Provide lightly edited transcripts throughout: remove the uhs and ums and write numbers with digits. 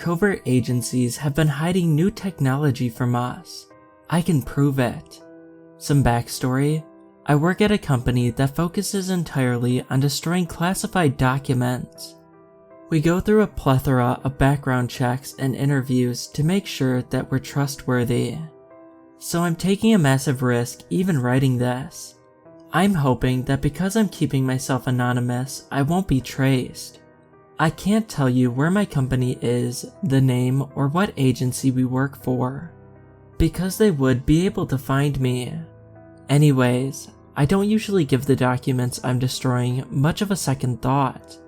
covert agencies have been hiding new technology from us. I can prove it. Some backstory: I work at a company that focuses entirely on destroying classified documents. We go through a plethora of background checks and interviews to make sure that we're trustworthy. So I'm taking a massive risk even writing this. I'm hoping that because I'm keeping myself anonymous, I won't be traced. I can't tell you where my company is, the name, or what agency we work for, because they would be able to find me. Anyways, I don't usually give the documents I'm destroying much of a second thought.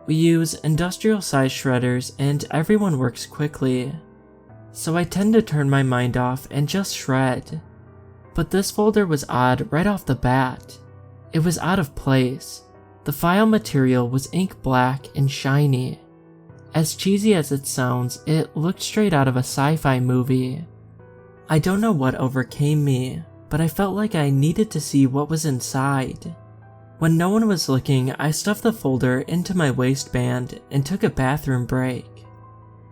We use industrial-sized shredders and everyone works quickly, so I tend to turn my mind off and just shred. But this folder was odd right off the bat. It was out of place. The file material was ink black and shiny. As cheesy as it sounds, it looked straight out of a sci-fi movie. I don't know what overcame me, but I felt like I needed to see what was inside. When no one was looking, I stuffed the folder into my waistband and took a bathroom break.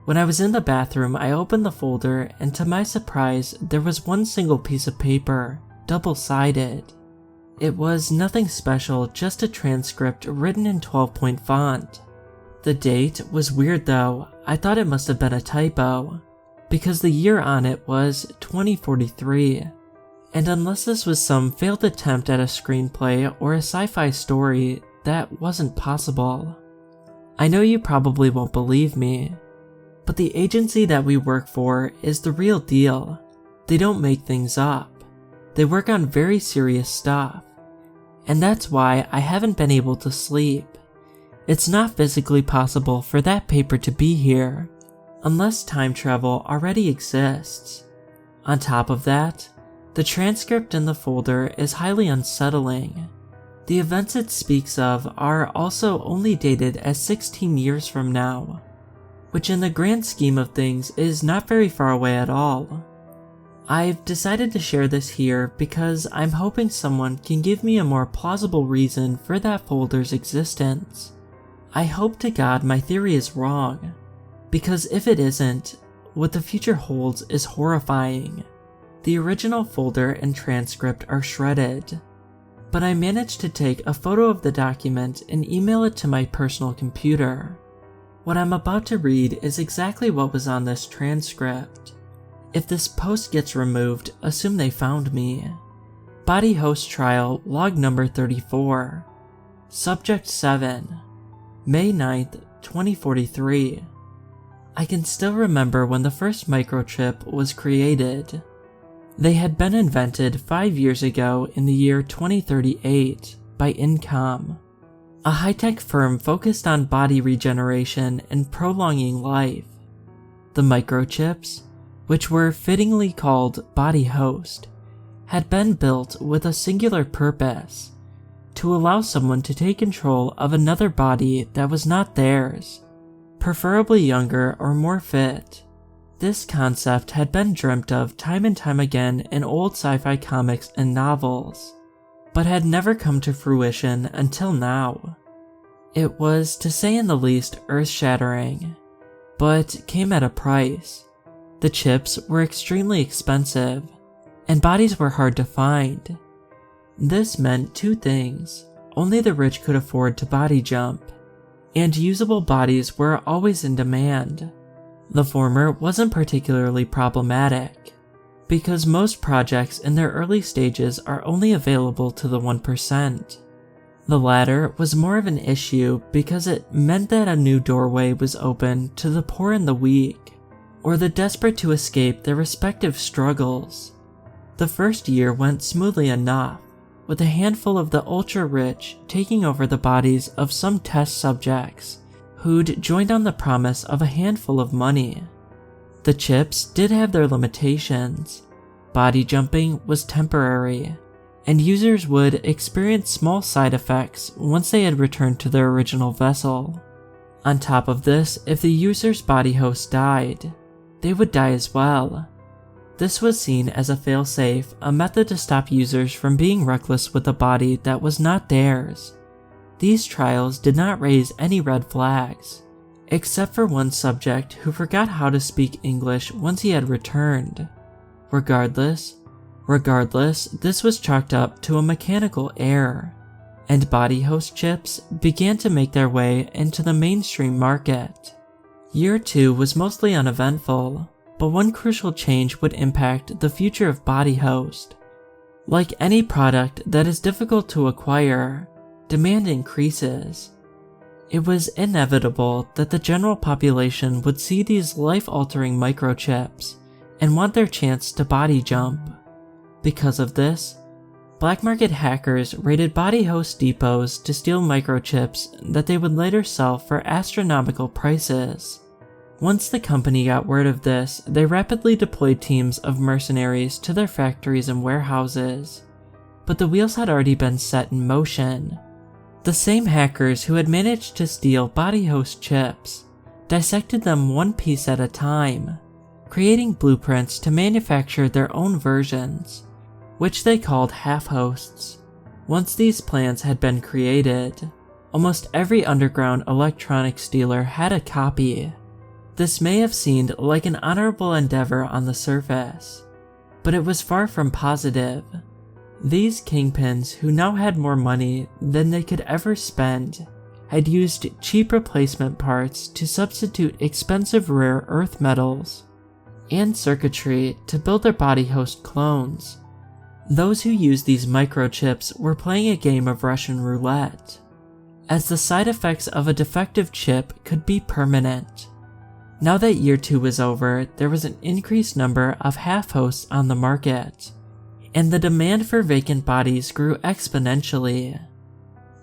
When I was in the bathroom, I opened the folder, and to my surprise, there was one single piece of paper, double-sided. It was nothing special, just a transcript written in 12-point font. The date was weird though. I thought it must have been a typo, because the year on it was 2043. And unless this was some failed attempt at a screenplay or a sci-fi story, that wasn't possible. I know you probably won't believe me, but the agency that we work for is the real deal. They don't make things up. They work on very serious stuff. And that's why I haven't been able to sleep. It's not physically possible for that paper to be here, unless time travel already exists. On top of that, the transcript in the folder is highly unsettling. The events it speaks of are also only dated as 16 years from now, which in the grand scheme of things is not very far away at all. I've decided to share this here because I'm hoping someone can give me a more plausible reason for that folder's existence. I hope to God my theory is wrong, because if it isn't, what the future holds is horrifying. The original folder and transcript are shredded, but I managed to take a photo of the document and email it to my personal computer. What I'm about to read is exactly what was on this transcript. If this post gets removed, assume they found me. Body host trial, log number 34. Subject 7. May 9th, 2043. I can still remember when the first microchip was created. They had been invented 5 years ago in the year 2038 by Incom, a high-tech firm focused on body regeneration and prolonging life. The microchips, which were fittingly called Body Host, had been built with a singular purpose: to allow someone to take control of another body that was not theirs, preferably younger or more fit. This concept had been dreamt of time and time again in old sci-fi comics and novels, but had never come to fruition until now. It was, to say in the least, earth-shattering, but came at a price. The chips were extremely expensive, and bodies were hard to find. This meant two things: only the rich could afford to body jump, and usable bodies were always in demand. The former wasn't particularly problematic, because most projects in their early stages are only available to the 1%. The latter was more of an issue because it meant that a new doorway was open to the poor and the weak, or the desperate to escape their respective struggles. The first year went smoothly enough, with a handful of the ultra-rich taking over the bodies of some test subjects who'd joined on the promise of a handful of money. The chips did have their limitations. Body jumping was temporary, and users would experience small side effects once they had returned to their original vessel. On top of this, if the user's body host died, they would die as well. This was seen as a failsafe, a method to stop users from being reckless with a body that was not theirs. These trials did not raise any red flags. except for one subject who forgot how to speak English once he had returned. Regardless, this was chalked up to a mechanical error, and body host chips began to make their way into the mainstream market. Year 2 was mostly uneventful, but one crucial change would impact the future of body host. Like any product that is difficult to acquire, demand increases. It was inevitable that the general population would see these life-altering microchips and want their chance to body jump. Because of this, black market hackers raided body host depots to steal microchips that they would later sell for astronomical prices. Once the company got word of this, they rapidly deployed teams of mercenaries to their factories and warehouses. But the wheels had already been set in motion. The same hackers who had managed to steal body host chips dissected them one piece at a time, creating blueprints to manufacture their own versions, which they called half-hosts. Once these plans had been created, almost every underground electronics dealer had a copy. This may have seemed like an honorable endeavor on the surface, but it was far from positive. These kingpins, who now had more money than they could ever spend, had used cheap replacement parts to substitute expensive rare earth metals and circuitry to build their body host clones. Those who used these microchips were playing a game of Russian roulette, as the side effects of a defective chip could be permanent. Now that year 2 was over, there was an increased number of half-hosts on the market, and the demand for vacant bodies grew exponentially.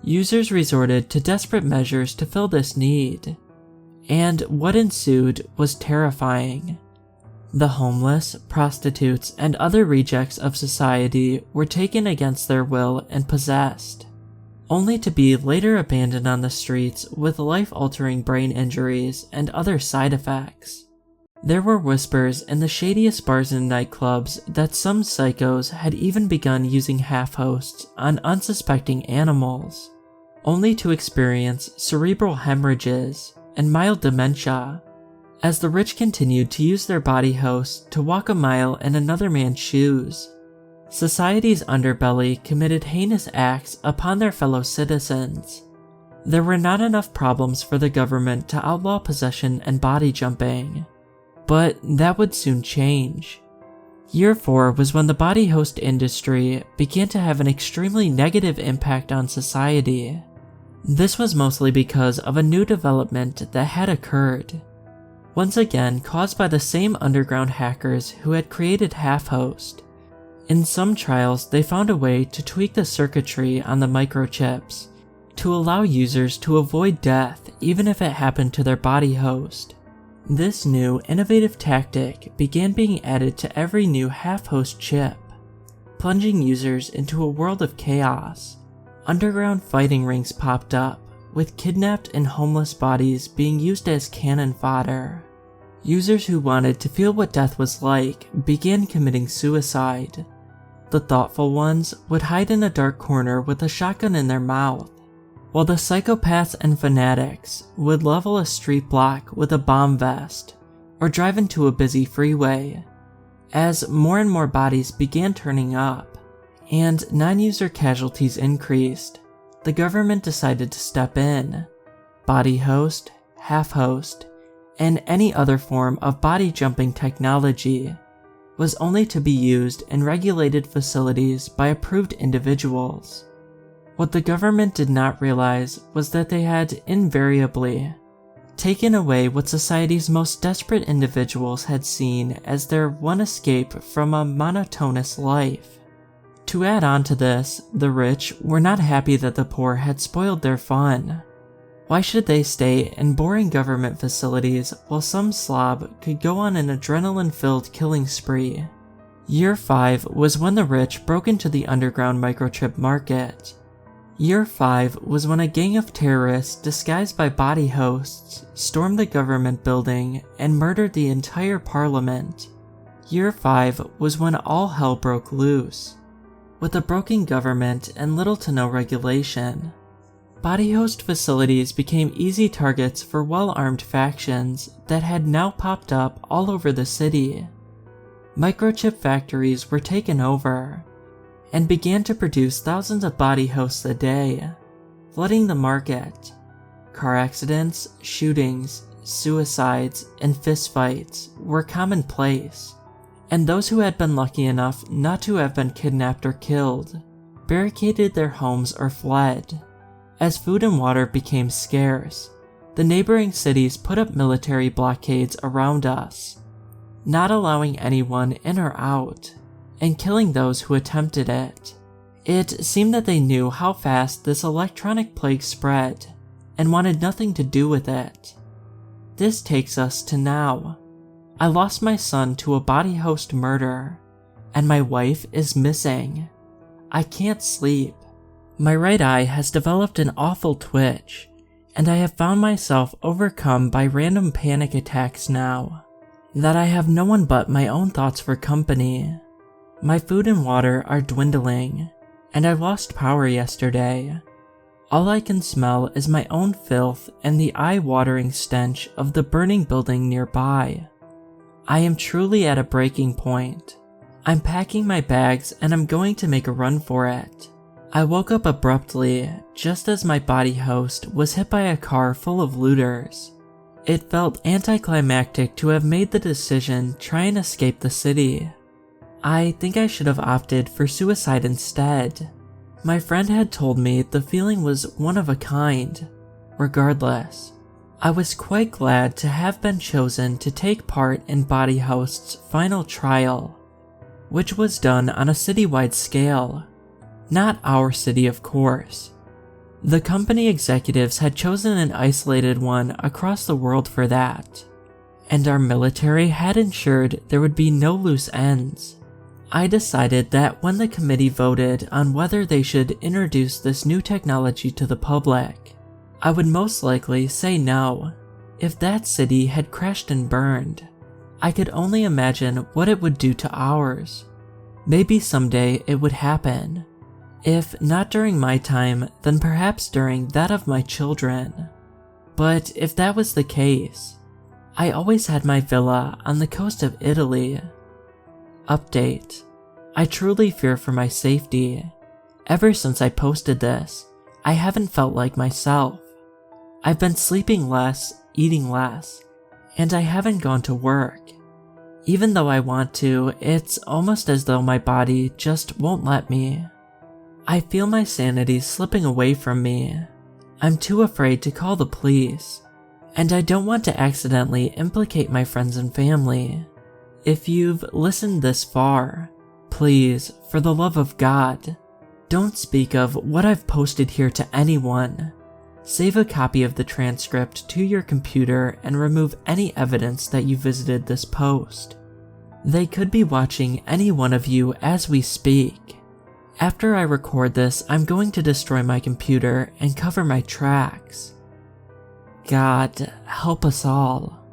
Users resorted to desperate measures to fill this need, and what ensued was terrifying. The homeless, prostitutes, and other rejects of society were taken against their will and possessed, only to be later abandoned on the streets with life-altering brain injuries and other side effects. There were whispers in the shadiest bars and nightclubs that some psychos had even begun using half-hosts on unsuspecting animals, only to experience cerebral hemorrhages and mild dementia, as the rich continued to use their body hosts to walk a mile in another man's shoes. Society's underbelly committed heinous acts upon their fellow citizens. There were not enough problems for the government to outlaw possession and body jumping, but that would soon change. Year 4 was when the body host industry began to have an extremely negative impact on society. This was mostly because of a new development that had occurred, once again caused by the same underground hackers who had created half-host. In some trials, they found a way to tweak the circuitry on the microchips to allow users to avoid death even if it happened to their body host. This new, innovative tactic began being added to every new half-host chip, plunging users into a world of chaos. Underground fighting rings popped up, with kidnapped and homeless bodies being used as cannon fodder. Users who wanted to feel what death was like began committing suicide. The thoughtful ones would hide in a dark corner with a shotgun in their mouth, while the psychopaths and fanatics would level a street block with a bomb vest or drive into a busy freeway. As more and more bodies began turning up and non-user casualties increased, the government decided to step in. Body host, half-host, and any other form of body jumping technology was only to be used in regulated facilities by approved individuals. What the government did not realize was that they had invariably taken away what society's most desperate individuals had seen as their one escape from a monotonous life. To add on to this, the rich were not happy that the poor had spoiled their fun. Why should they stay in boring government facilities while some slob could go on an adrenaline-filled killing spree? Year 5 was when the rich broke into the underground microchip market. Year 5 was when a gang of terrorists disguised by body hosts stormed the government building and murdered the entire parliament. Year 5 was when all hell broke loose, with a broken government and little to no regulation. body host facilities became easy targets for well-armed factions that had now popped up all over the city. Microchip factories were taken over and began to produce thousands of body hosts a day, flooding the market. Car accidents, shootings, suicides, and fistfights were commonplace, and those who had been lucky enough not to have been kidnapped or killed barricaded their homes or fled. As food and water became scarce, the neighboring cities put up military blockades around us, not allowing anyone in or out, and killing those who attempted it. It seemed that they knew how fast this electronic plague spread, and wanted nothing to do with it. This takes us to now. I lost my son to a body host murder, and my wife is missing. I can't sleep. My right eye has developed an awful twitch, and I have found myself overcome by random panic attacks now, that I have no one but my own thoughts for company. My food and water are dwindling, and I lost power yesterday. All I can smell is my own filth and the eye-watering stench of the burning building nearby. I am truly at a breaking point. I'm packing my bags and I'm going to make a run for it. I woke up abruptly just as my body host was hit by a car full of looters. It felt anticlimactic to have made the decision try and escape the city. I think I should have opted for suicide instead. My friend had told me the feeling was one of a kind. Regardless, I was quite glad to have been chosen to take part in Body Host's final trial, which was done on a citywide scale. Not our city, of course. The company executives had chosen an isolated one across the world for that, and our military had ensured there would be no loose ends. I decided that when the committee voted on whether they should introduce this new technology to the public, I would most likely say no. If that city had crashed and burned, I could only imagine what it would do to ours. Maybe someday it would happen. If not during my time, then perhaps during that of my children. But if that was the case, I always had my villa on the coast of Italy. Update. I truly fear for my safety. Ever since I posted this, I haven't felt like myself. I've been sleeping less, eating less, and I haven't gone to work. Even though I want to, it's almost as though my body just won't let me. I feel my sanity slipping away from me. I'm too afraid to call the police, and I don't want to accidentally implicate my friends and family. If you've listened this far, please, for the love of God, don't speak of what I've posted here to anyone. Save a copy of the transcript to your computer and remove any evidence that you visited this post. They could be watching any one of you as we speak. After I record this, I'm going to destroy my computer and cover my tracks. God, help us all.